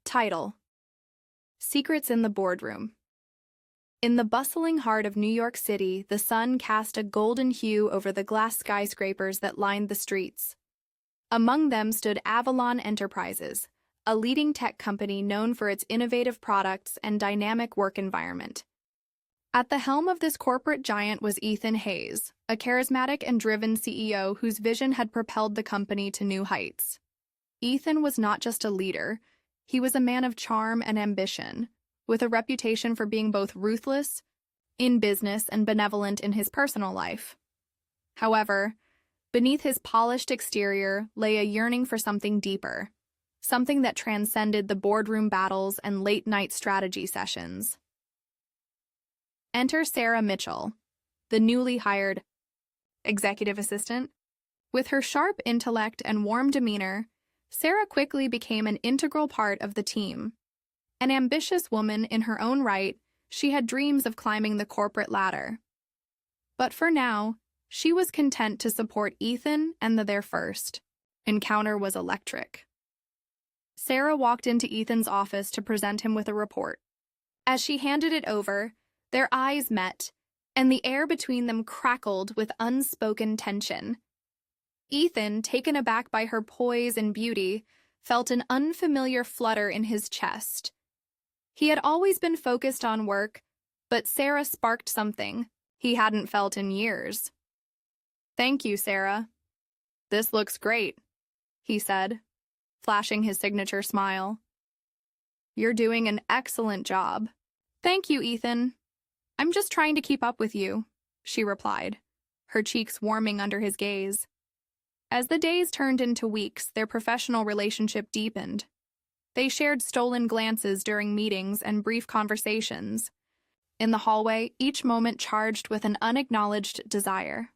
Title: Secrets in the Boardroom. In the bustling heart of New York City, the sun cast a golden hue over the glass skyscrapers that lined the streets. Among them stood Avalon Enterprises, a leading tech company known for its innovative products and dynamic work environment. At the helm of this corporate giant was Ethan Hayes, a charismatic and driven CEO whose vision had propelled the company to new heights. Ethan was not just a leader, he was a man of charm and ambition, with a reputation for being both ruthless in business and benevolent in his personal life. However, beneath his polished exterior lay a yearning for something deeper, something that transcended the boardroom battles and late-night strategy sessions. Enter Sarah Mitchell, the newly hired executive assistant. With her sharp intellect and warm demeanor, Sarah quickly became an integral part of the team. An ambitious woman in her own right, she had dreams of climbing the corporate ladder. But for now, she was content to support Ethan and their first encounter was electric. Sarah walked into Ethan's office to present him with a report. As she handed it over, their eyes met, and the air between them crackled with unspoken tension. Ethan, taken aback by her poise and beauty, felt an unfamiliar flutter in his chest. He had always been focused on work, but Sarah sparked something he hadn't felt in years. "Thank you, Sarah. This looks great," he said, flashing his signature smile. "You're doing an excellent job." "Thank you, Ethan. I'm just trying to keep up with you," she replied, her cheeks warming under his gaze. As the days turned into weeks, their professional relationship deepened. They shared stolen glances during meetings and brief conversations. In the hallway, each moment charged with an unacknowledged desire.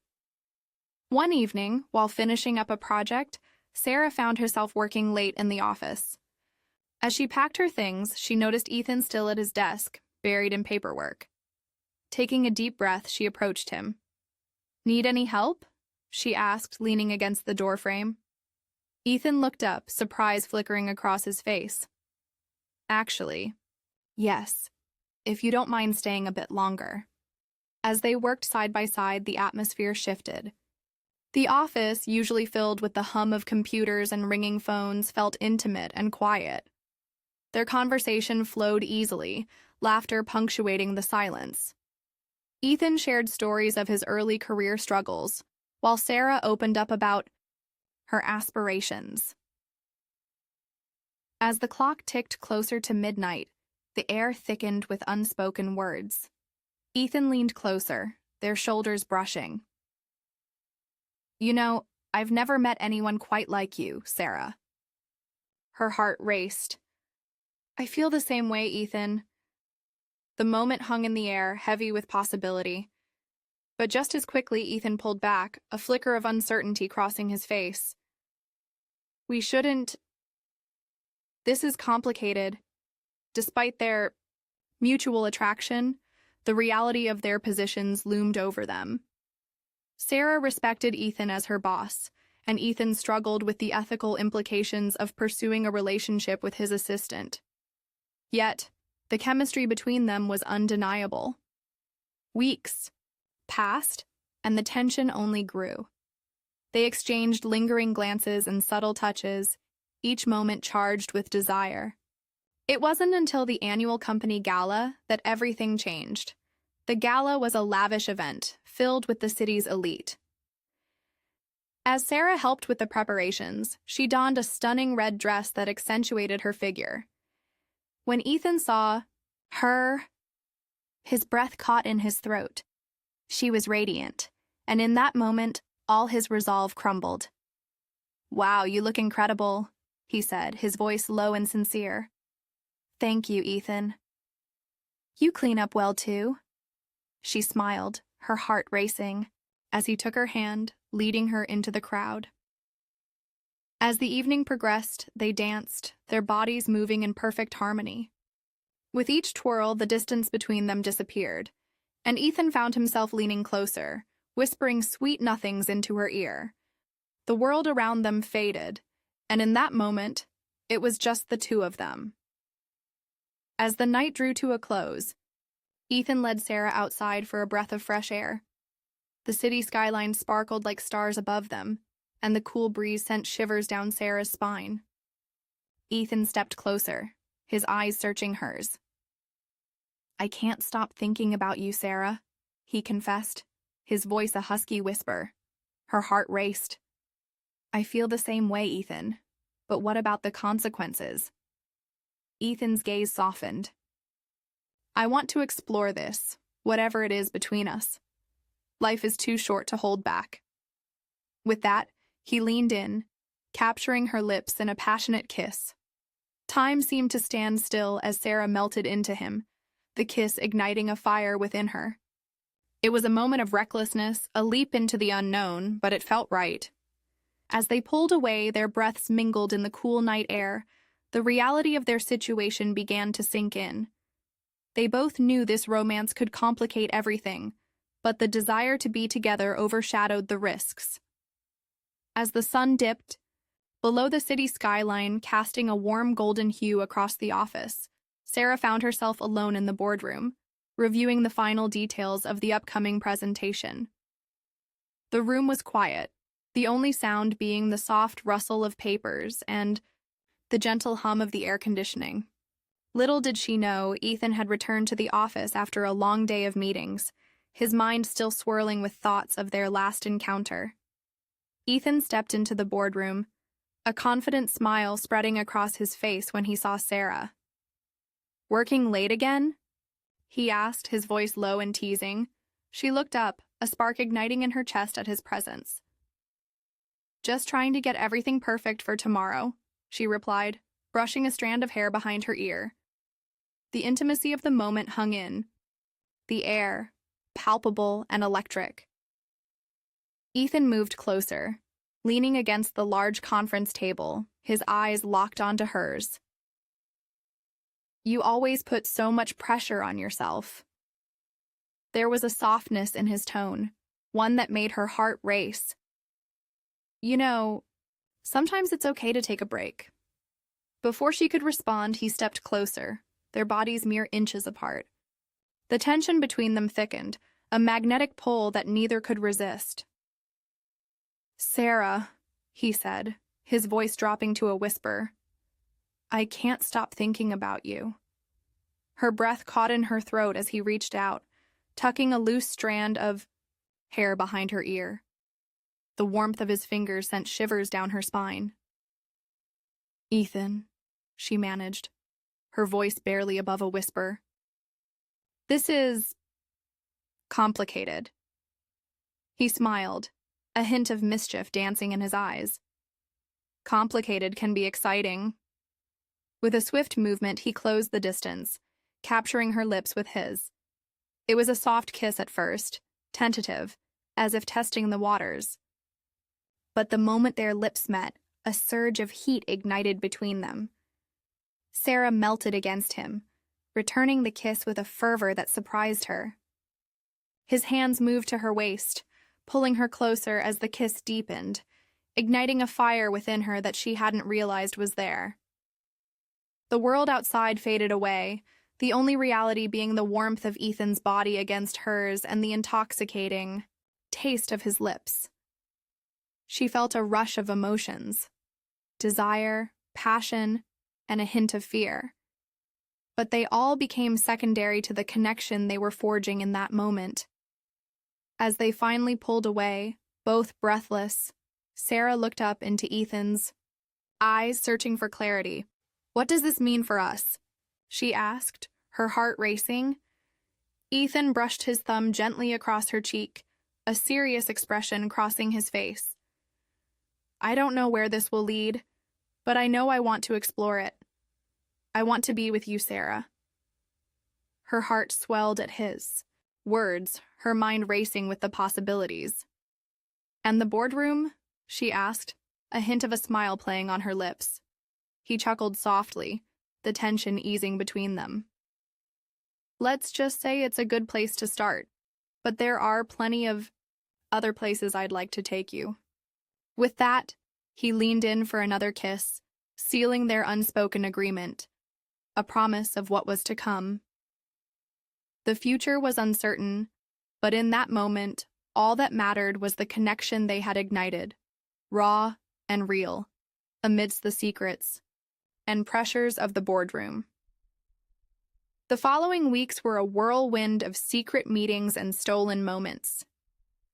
One evening, while finishing up a project, Sarah found herself working late in the office. As she packed her things, she noticed Ethan still at his desk, buried in paperwork. Taking a deep breath, she approached him. "Need any help?" she asked, leaning against the doorframe. Ethan looked up, surprise flickering across his face. "Actually, yes, if you don't mind staying a bit longer." As they worked side by side, the atmosphere shifted. The office, usually filled with the hum of computers and ringing phones, felt intimate and quiet. Their conversation flowed easily, laughter punctuating the silence. Ethan shared stories of his early career struggles, while Sarah opened up about her aspirations. As the clock ticked closer to midnight, the air thickened with unspoken words. Ethan leaned closer, their shoulders brushing. "You know, I've never met anyone quite like you, Sarah." Her heart raced. "I feel the same way, Ethan." The moment hung in the air, heavy with possibility. But just as quickly Ethan pulled back, a flicker of uncertainty crossing his face. "We shouldn't. This is complicated." Despite their mutual attraction, the reality of their positions loomed over them. Sarah respected Ethan as her boss, and Ethan struggled with the ethical implications of pursuing a relationship with his assistant. Yet, the chemistry between them was undeniable. Weeks passed, and the tension only grew. They exchanged lingering glances and subtle touches, each moment charged with desire. It wasn't until the annual company gala that everything changed. The gala was a lavish event, filled with the city's elite. As Sarah helped with the preparations, she donned a stunning red dress that accentuated her figure. When Ethan saw her, his breath caught in his throat. She was radiant, and in that moment, all his resolve crumbled. "Wow, you look incredible," he said, his voice low and sincere. "Thank you, Ethan." "You clean up well, too." She smiled, her heart racing, as he took her hand, leading her into the crowd. As the evening progressed, they danced, their bodies moving in perfect harmony. With each twirl, the distance between them disappeared, and Ethan found himself leaning closer, whispering sweet nothings into her ear. The world around them faded, and in that moment, it was just the two of them. As the night drew to a close, Ethan led Sarah outside for a breath of fresh air. The city skyline sparkled like stars above them, and the cool breeze sent shivers down Sarah's spine. Ethan stepped closer, his eyes searching hers. "I can't stop thinking about you, Sarah," he confessed, his voice a husky whisper. Her heart raced. "I feel the same way, Ethan. But what about the consequences?" Ethan's gaze softened. "I want to explore this, whatever it is between us. Life is too short to hold back." With that, he leaned in, capturing her lips in a passionate kiss. Time seemed to stand still as Sarah melted into him, the kiss igniting a fire within her. It was a moment of recklessness, a leap into the unknown, but it felt right. As they pulled away, their breaths mingled in the cool night air. The reality of their situation began to sink in. They both knew this romance could complicate everything, but the desire to be together overshadowed the risks. As the sun dipped, below the city skyline casting a warm golden hue across the office, Sarah found herself alone in the boardroom, reviewing the final details of the upcoming presentation. The room was quiet, the only sound being the soft rustle of papers and the gentle hum of the air conditioning. Little did she know Ethan had returned to the office after a long day of meetings, his mind still swirling with thoughts of their last encounter. Ethan stepped into the boardroom, a confident smile spreading across his face when he saw Sarah. "Working late again?" he asked, his voice low and teasing. She looked up, a spark igniting in her chest at his presence. "Just trying to get everything perfect for tomorrow," she replied, brushing a strand of hair behind her ear. The intimacy of the moment hung in, the air, palpable and electric. Ethan moved closer, leaning against the large conference table, his eyes locked onto hers. "You always put so much pressure on yourself." There was a softness in his tone, one that made her heart race. "You know, sometimes it's okay to take a break." Before she could respond, he stepped closer, their bodies mere inches apart. The tension between them thickened, a magnetic pull that neither could resist. "Sarah," he said, his voice dropping to a whisper, "I can't stop thinking about you." Her breath caught in her throat as he reached out, tucking a loose strand of hair behind her ear. The warmth of his fingers sent shivers down her spine. "Ethan," she managed, her voice barely above a whisper. "This is complicated." He smiled, a hint of mischief dancing in his eyes. "Complicated can be exciting." With a swift movement, he closed the distance, capturing her lips with his. It was a soft kiss at first, tentative, as if testing the waters. But the moment their lips met, a surge of heat ignited between them. Sarah melted against him, returning the kiss with a fervor that surprised her. His hands moved to her waist, pulling her closer as the kiss deepened, igniting a fire within her that she hadn't realized was there. The world outside faded away, the only reality being the warmth of Ethan's body against hers and the intoxicating taste of his lips. She felt a rush of emotions, desire, passion, and a hint of fear. But they all became secondary to the connection they were forging in that moment. As they finally pulled away, both breathless, Sarah looked up into Ethan's eyes, searching for clarity. "What does this mean for us?" she asked, her heart racing. Ethan brushed his thumb gently across her cheek, a serious expression crossing his face. "I don't know where this will lead, but I know I want to explore it. I want to be with you, Sarah." Her heart swelled at his words, her mind racing with the possibilities. "And the boardroom?" she asked, a hint of a smile playing on her lips. He chuckled softly, the tension easing between them. "Let's just say it's a good place to start, but there are plenty of other places I'd like to take you." With that, he leaned in for another kiss, sealing their unspoken agreement. a promise of what was to come. The future was uncertain, but in that moment, all that mattered was the connection they had ignited, raw and real, amidst the secrets and pressures of the boardroom. The following weeks were a whirlwind of secret meetings and stolen moments.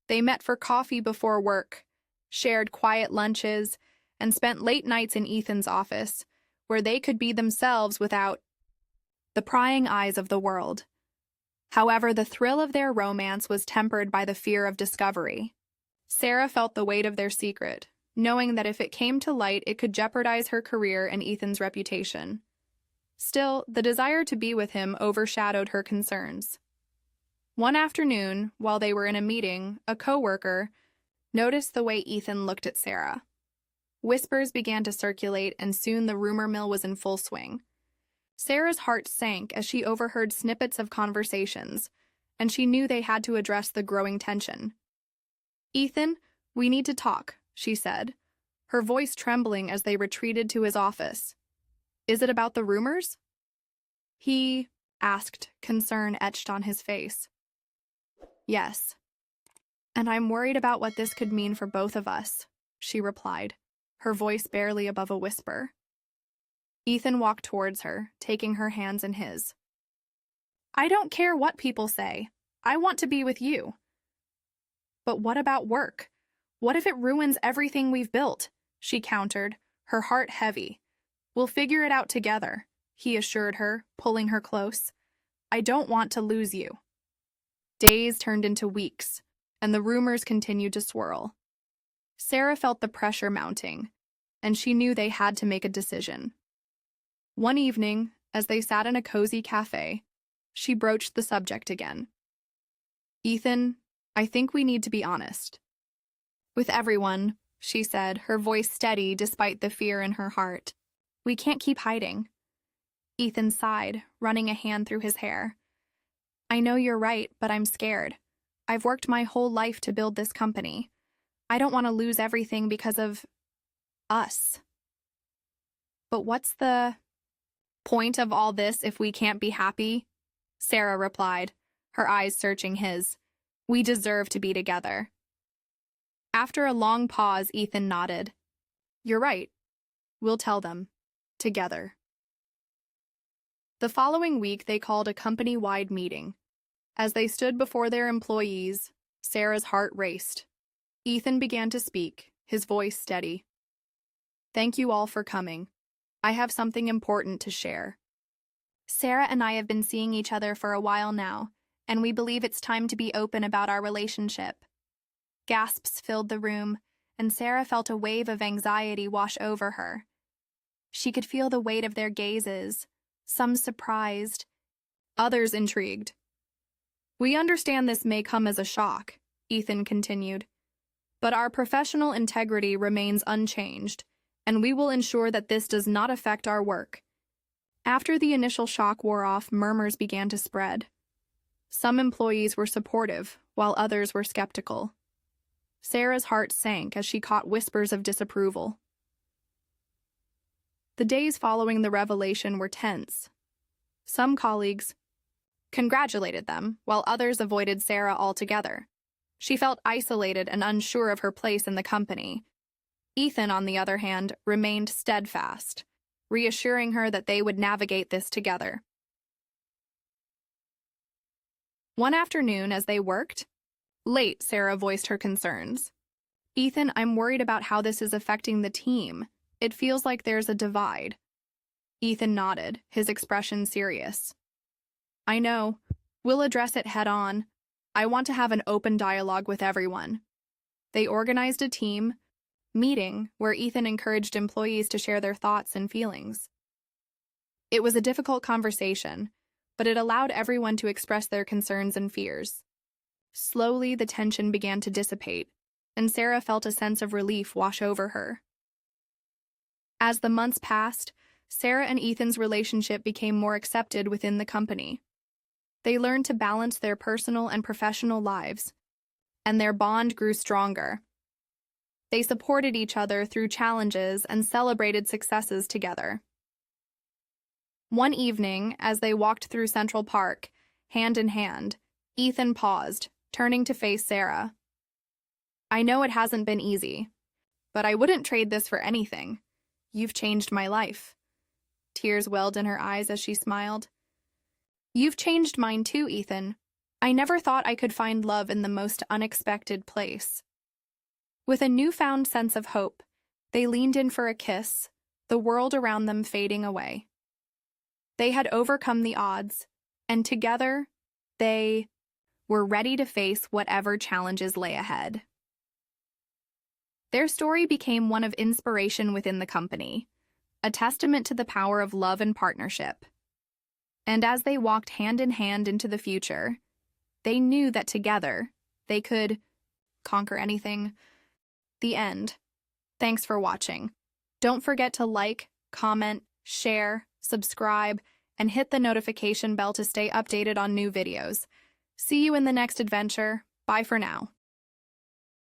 They met for coffee before work, shared quiet lunches, and spent late nights in Ethan's office, where they could be themselves without the prying eyes of the world. However, the thrill of their romance was tempered by the fear of discovery. Sarah felt the weight of their secret, knowing that if it came to light, it could jeopardize her career and Ethan's reputation. Still, the desire to be with him overshadowed her concerns. One afternoon, while they were in a meeting, a coworker noticed the way Ethan looked at Sarah. Whispers began to circulate, and soon the rumor mill was in full swing. Sarah's heart sank as she overheard snippets of conversations, and she knew they had to address the growing tension. "Ethan, we need to talk," she said, her voice trembling as they retreated to his office. "Is it about the rumors?" He asked, concern etched on his face. "Yes. And I'm worried about what this could mean for both of us," she replied, her voice barely above a whisper. Ethan walked towards her, taking her hands in his. "I don't care what people say. I want to be with you." "But what about work? What if it ruins everything we've built?" she countered, her heart heavy. "We'll figure it out together," he assured her, pulling her close. "I don't want to lose you." Days turned into weeks, and the rumors continued to swirl. Sarah felt the pressure mounting, and she knew they had to make a decision. One evening, as they sat in a cozy cafe, she broached the subject again. "Ethan, I think we need to be honest." "With everyone," she said, her voice steady despite the fear in her heart. "We can't keep hiding." Ethan sighed, running a hand through his hair. "I know you're right, but I'm scared. I've worked my whole life to build this company. I don't want to lose everything because of us." "But what's the point of all this if we can't be happy?" Sarah replied, her eyes searching his. "We deserve to be together." After a long pause, Ethan nodded. "You're right. We'll tell them. Together." The following week, they called a company-wide meeting. As they stood before their employees, Sarah's heart raced. Ethan began to speak, his voice steady. "Thank you all for coming. I have something important to share. Sarah and I have been seeing each other for a while now, and we believe it's time to be open about our relationship." Gasps filled the room, and Sarah felt a wave of anxiety wash over her. She could feel the weight of their gazes, some surprised, others intrigued. "We understand this may come as a shock," Ethan continued, "but our professional integrity remains unchanged, and we will ensure that this does not affect our work." After the initial shock wore off, murmurs began to spread. Some employees were supportive, while others were skeptical. Sarah's heart sank as she caught whispers of disapproval. The days following the revelation were tense. Some colleagues congratulated them, while others avoided Sarah altogether. She felt isolated and unsure of her place in the company. Ethan, on the other hand, remained steadfast, reassuring her that they would navigate this together. One afternoon, as they worked late, Sarah voiced her concerns. "Ethan, I'm worried about how this is affecting the team. It feels like there's a divide." Ethan nodded, his expression serious. "I know. We'll address it head-on. I want to have an open dialogue with everyone." They organized a team meeting where Ethan encouraged employees to share their thoughts and feelings. It was a difficult conversation, but it allowed everyone to express their concerns and fears. Slowly, the tension began to dissipate, and Sarah felt a sense of relief wash over her. As the months passed, Sarah and Ethan's relationship became more accepted within the company. They learned to balance their personal and professional lives, and their bond grew stronger. They supported each other through challenges and celebrated successes together. One evening, as they walked through Central Park, hand in hand, Ethan paused, turning to face Sarah. "I know it hasn't been easy, but I wouldn't trade this for anything. You've changed my life." Tears welled in her eyes as she smiled. "You've changed mine too, Ethan. I never thought I could find love in the most unexpected place." With a newfound sense of hope, they leaned in for a kiss, the world around them fading away. They had overcome the odds, and together, they were ready to face whatever challenges lay ahead. Their story became one of inspiration within the company, a testament to the power of love and partnership. And as they walked hand in hand into the future, they knew that together they could conquer anything. The end. Thanks for watching. Don't forget to like, comment, share, subscribe, and hit the notification bell to stay updated on new videos. See you in the next adventure. Bye for now.